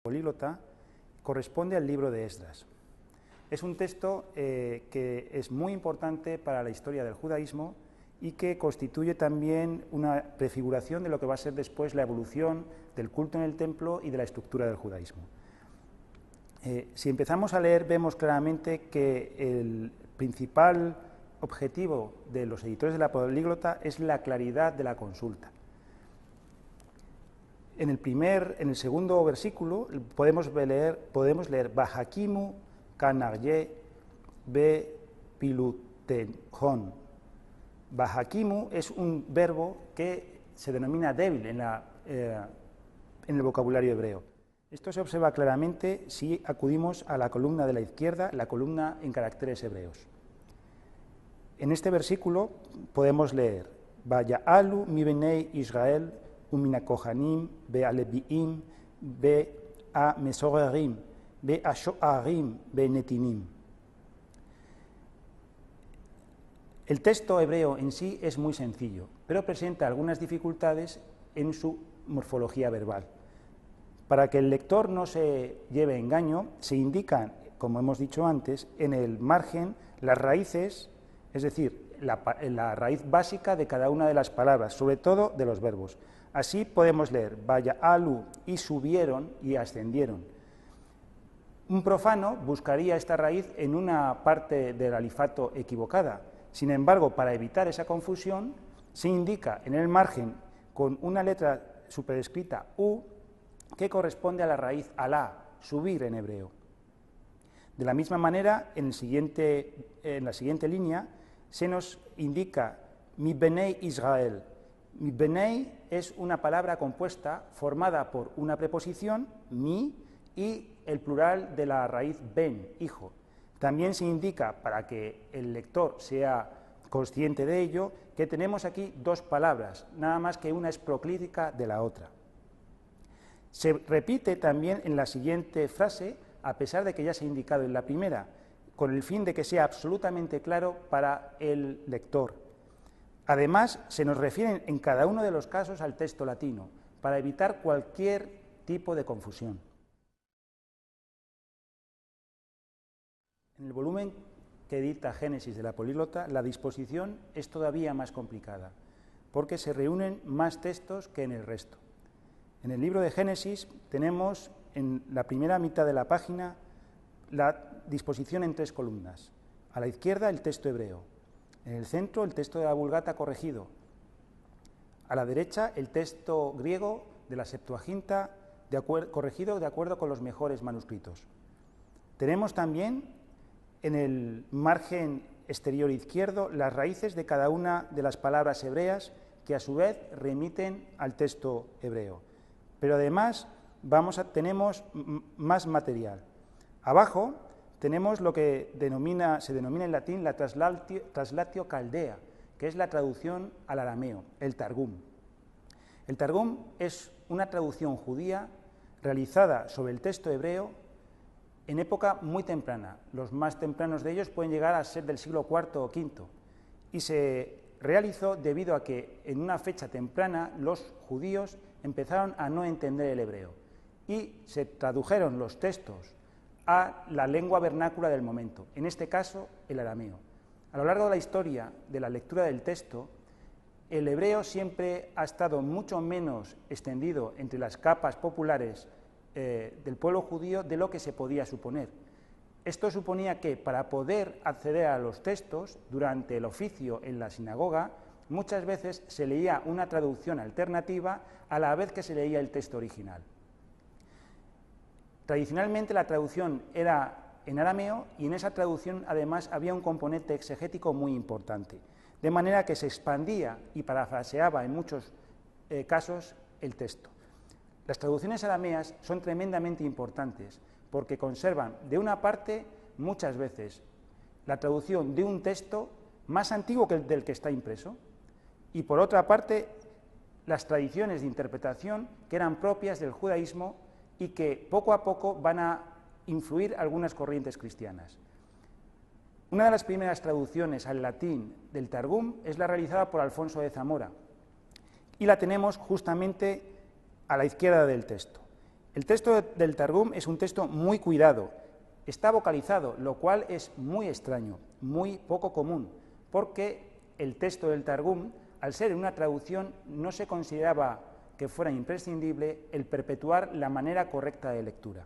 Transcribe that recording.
políglota corresponde al libro de Esdras. Es un texto que es muy importante para la historia del judaísmo y que constituye también una prefiguración de lo que va a ser después la evolución del culto en el templo y de la estructura del judaísmo. Si empezamos a leer, vemos claramente que el principal objetivo de los editores de la políglota es la claridad de la consulta. En el segundo versículo podemos leer Bahakimu kanarye be pilutenjon. Bahakimu es un verbo que se denomina débil en el vocabulario hebreo. Esto se observa claramente si acudimos a la columna de la izquierda, la columna en caracteres hebreos. En este versículo podemos leer Vaya'alu mi benei Israel umina kohanim be aleviim be a mesorerim be a shoarim be netinim. El texto hebreo en sí es muy sencillo, pero presenta algunas dificultades en su morfología verbal. Para que el lector no se lleve engaño, se indican, como hemos dicho antes, en el margen las raíces, es decir, la raíz básica de cada una de las palabras, sobre todo de los verbos. Así podemos leer, Vaya'alu, y subieron y ascendieron. Un profano buscaría esta raíz en una parte del alifato equivocada. Sin embargo, para evitar esa confusión, se indica en el margen con una letra superescrita U que corresponde a la raíz alá, subir en hebreo. De la misma manera, en la siguiente línea se nos indica mi benei Israel. Mi benei es una palabra compuesta formada por una preposición, mi, y el plural de la raíz ben, hijo. También se indica, para que el lector sea consciente de ello, que tenemos aquí dos palabras, nada más que una es proclítica de la otra. Se repite también en la siguiente frase, a pesar de que ya se ha indicado en la primera, con el fin de que sea absolutamente claro para el lector. Además, se nos refieren en cada uno de los casos al texto latino, para evitar cualquier tipo de confusión. En el volumen que edita Génesis de la políglota, la disposición es todavía más complicada, porque se reúnen más textos que en el resto. En el libro de Génesis tenemos en la primera mitad de la página la disposición en 3 columnas. A la izquierda el texto hebreo, en el centro el texto de la Vulgata corregido, a la derecha el texto griego de la Septuaginta corregido de acuerdo con los mejores manuscritos. Tenemos también en el margen exterior izquierdo las raíces de cada una de las palabras hebreas que a su vez remiten al texto hebreo. Pero además tenemos más material. Abajo tenemos lo que se denomina en latín la traslatio caldea, que es la traducción al arameo, el Targum. El Targum es una traducción judía realizada sobre el texto hebreo en época muy temprana. Los más tempranos de ellos pueden llegar a ser del siglo IV o V, y se realizó debido a que en una fecha temprana los judíos empezaron a no entender el hebreo y se tradujeron los textos a la lengua vernácula del momento, en este caso el arameo. A lo largo de la historia de la lectura del texto, el hebreo siempre ha estado mucho menos extendido entre las capas populares del pueblo judío de lo que se podía suponer. Esto suponía que para poder acceder a los textos durante el oficio en la sinagoga, muchas veces se leía una traducción alternativa a la vez que se leía el texto original. Tradicionalmente la traducción era en arameo y en esa traducción además había un componente exegético muy importante, de manera que se expandía y parafraseaba en muchos casos el texto. Las traducciones arameas son tremendamente importantes porque conservan, de una parte, muchas veces, la traducción de un texto más antiguo que el del que está impreso, y por otra parte, las tradiciones de interpretación que eran propias del judaísmo y que poco a poco van a influir algunas corrientes cristianas. Una de las primeras traducciones al latín del Targum es la realizada por Alfonso de Zamora, y la tenemos justamente a la izquierda del texto. El texto del Targum es un texto muy cuidado, está vocalizado, lo cual es muy extraño, muy poco común, porque el texto del Targum, al ser una traducción, no se consideraba que fuera imprescindible el perpetuar la manera correcta de lectura.